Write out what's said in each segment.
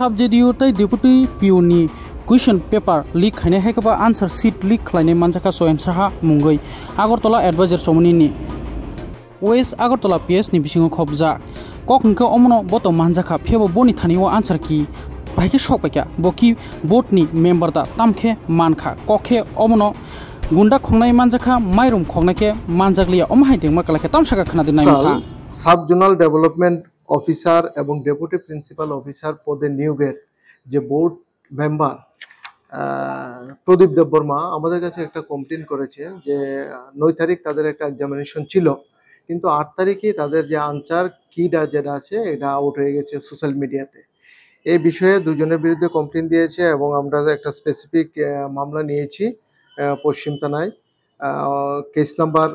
Subject tai deputy pioni question paper leak khane hekaba answer sheet leak khlaine manjaka soen saha mungoi Agartala advisor somoni ni West Agartala PS ni bisingo khobja koknka omno boto manjaka phebo boni thaniwa answer ki baike shokpakya boki board ni member da tamkhe mankha kokhe omno gunda khongnai manjaka mairum khongnake manjakliya omhai dengma kalake tamsaka khana dinai mutha sub zonal development officer এবং deputy principal officer পদে নিয়োগের যে board member প্রদীপ দেববর্মা আমাদের কাছে একটা complain করেছে যে 9 তারিখ তাদের একটা এক্সামিনেশন ছিল কিন্তু 8 তারিখে তাদের যে আনসার কিটা যেটা আছে এটা আউট হয়ে গেছে সোশ্যাল মিডিয়াতে এই বিষয়ে দুজনের বিরুদ্ধে কমপ্লেন দিয়েছে এবং আমরা একটা স্পেসিফিক মামলা নিয়েছি পশ্চিম থানায় case number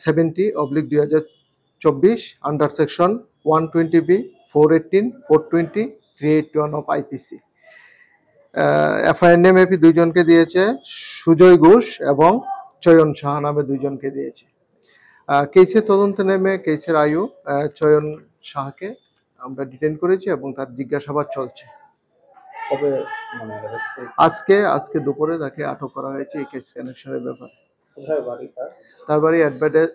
70/2024 under section 120B 418 420 381 of IPC FIR নেমে দুইজনকে দিয়েছে সুজয় ঘোষ এবং চয়ন সাহা নামে দুইজনকে দিয়েছে কেসের তদন্ত নেমে কেসের আয়ু চয়ন সাহাকে আমরা ডিটেইন করেছি এবং তার জিজ্ঞাসাবাদ চলছে আজকে দুপুরে তাকে আটক করা হয়েছে এই কেস কানেকশনের ব্যাপারে তার বাড়ি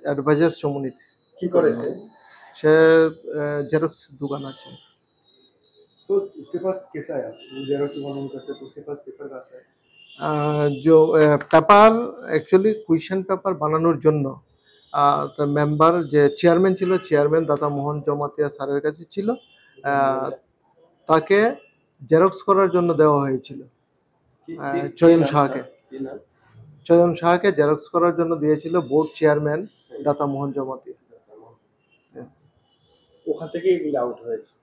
অ্যাডভাইজার সমনিতে কি করেছে সে জেরক্স দোকান আছে तो उसके पास कैसा आया जेरोक्स बनवाने करते तो उसके पास पेपर कैसा है जो पेपर एक्चुअली क्वेश्चन पेपर বানানোর জন্য তো মেম্বার যে চেয়ারম্যান ছিল চেয়ারম্যান দাতা মোহন জমাতিয়া স্যারের কাছে ছিল তাকে জেরক্স করার জন্য দেওয়া হয়েছিল চয়ন সাহাকে জেরক্স করার জন্য দিয়েছিল বোর্ড চেয়ারম্যান দাতা মোহন জমাতিয়া ওখান থেকে এগুলো আউট হয়েছে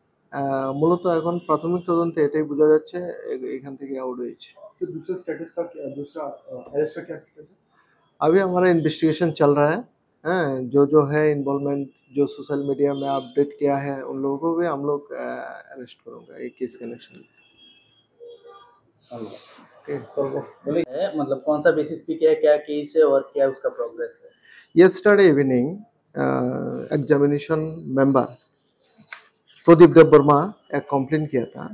মূলত এখন প্রাথমিক তদন্তে এটাই বোঝা যাচ্ছে এখান থেকে আউট হয়েছে तो दूसरा स्टेटस का दूसरा अरेस्ट का क्या स्टेटस है अभी हमारा इन्वेस्टिगेशन चल रहा है जो है इन्वॉल्वमेंट जो सोशल मीडिया में अपडेट किया है उन लोगों को भी हम लोग अरेस्ट करेंगे एक केस कनेक्शन मतलब कौन सा बेसिस पे क्या केस है और क्या उसका प्रोग्रेस है yesterday evening examination member Pradeep Debbarma एक कंप्लेंट किया था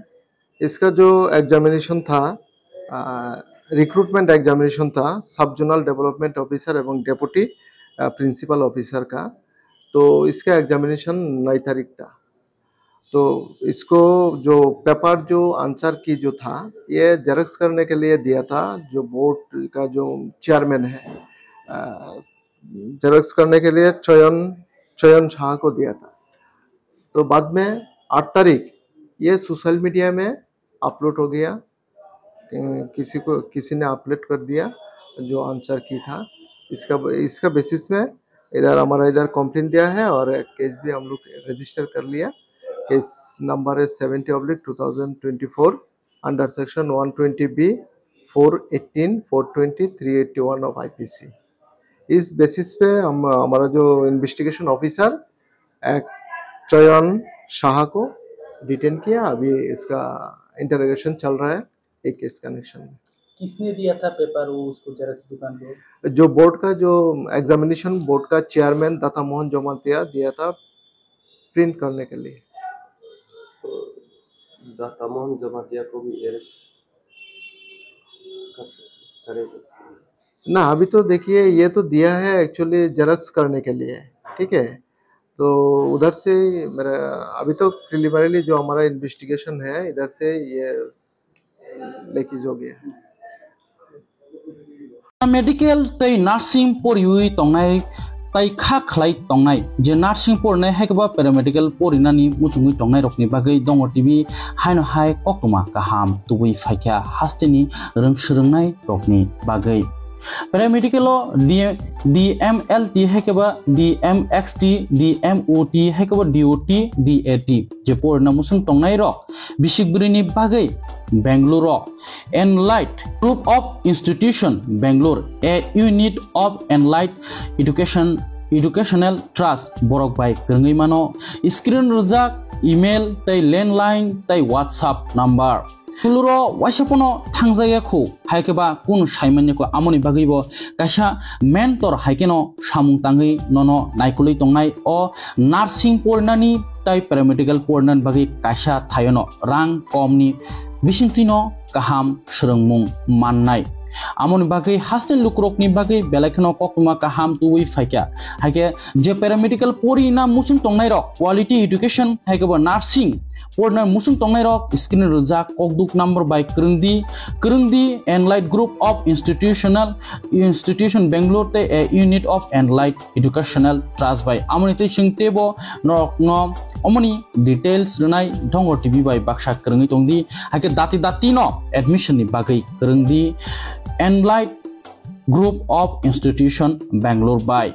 इसका जो एग्जामिनेशन था रिक्रूटमेंट एग्जामिनेशन था सब जोनल डेवलपमेंट ऑफिसर एवं डेपुटी प्रिंसिपल ऑफिसर का तो इसका एग्जामिनेशन 9 तारीख था तो इसको जो पेपर जो आंसर की जो था ये जेरक्स करने के लिए दिया था जो बोर्ड का जो चेयरमैन है जेरक्स करने के लिए चयन शाह को दिया था तो बाद में 8 तारीख ये सोशल मीडिया में अपलोड हो गया किसी ने अपलोड कर दिया जो आंसर की था इसका बेसिस में इधर हमारा इधर कंप्लेन दिया है और केस भी हम लोग रजिस्टर कर लिया केस नंबर है 70/2024 under section 120B 418 420 381 of IPC इस बेसिस पे हमारा जो इन्वेस्टिगेशन ऑफिसर एक चयन शाह को डिटेन किया अभी इसका इंटरोगेशन चल रहा है एक केस कनेक्शन में किसने दिया था पेपर वो उसको जेरक्स दुकान को जो बोर्ड का जो एग्जामिनेशन बोर्ड का चेयरमैन दाता मोहन जमातिया दिया था प्रिंट करने के लिए तो दाता मोहन जमातिया को भी अरेस्ट करेगा ना अभी तो देखिए ये तो दिया है एक्चुअली जेरक्स करने के लिए ठीक है तो उधर से मेरा अभी तो प्रिलिमिनरी जो हमारा इन्वेस्टिगेशन है इधर से ये लेकीज हो गया है मेडिकल तै नार्सिंग पोरियुई तंगनाय तै खा खलाय तंगनाय जे नार्सिंग पोरनाय हायबा पैरामेडिकल पोरिनानि मुचुङै तंगनाय रखनि बागै दङ टिभि हायनो हाय कक्तमा गाहाम तुबै फायख्या हास्तेनि रोंसोरोंनाय रखनि बागै paramedical DMLT हायबा DMXT DMOT हायबा DOT DAT जे पोरना मुसुं तंगनाय रक बिसिगबुरिनि बागै Bangalore Enlight Group of Institution Bangalore a unit of Enlight Educational Trust borok by grengai mano screen rujak email tai landline tai WhatsApp number Fuluro Washapono Tangzayako Haikeba Kun Shaimaniko Amoni Bagibo Kasha Mentor Haikeno Shamung Tangi Nono Naikuli Tongnai or Narsing Pornani tai paramedical pornan bagi kaisa thayono rang komni bisingtino kaham srengmung mannai amoni bagai hostel lukrokni bagai belakno kokuma kaham tuwi faika hake je paramedical pori na musung tongnai rok quality education hake ba nursing porna musung tongnai rok screen rujak kokduk number by Kerengdi Enlight Group of Institution Bangalore te a unit of Enlight Educational Trust by amoni te singtebo nok no omoni details renai dongo tv by baksa Kerengi tongdi hake dati no admission ni bagai Kerengdi Enlight Group of Institution Bangalore by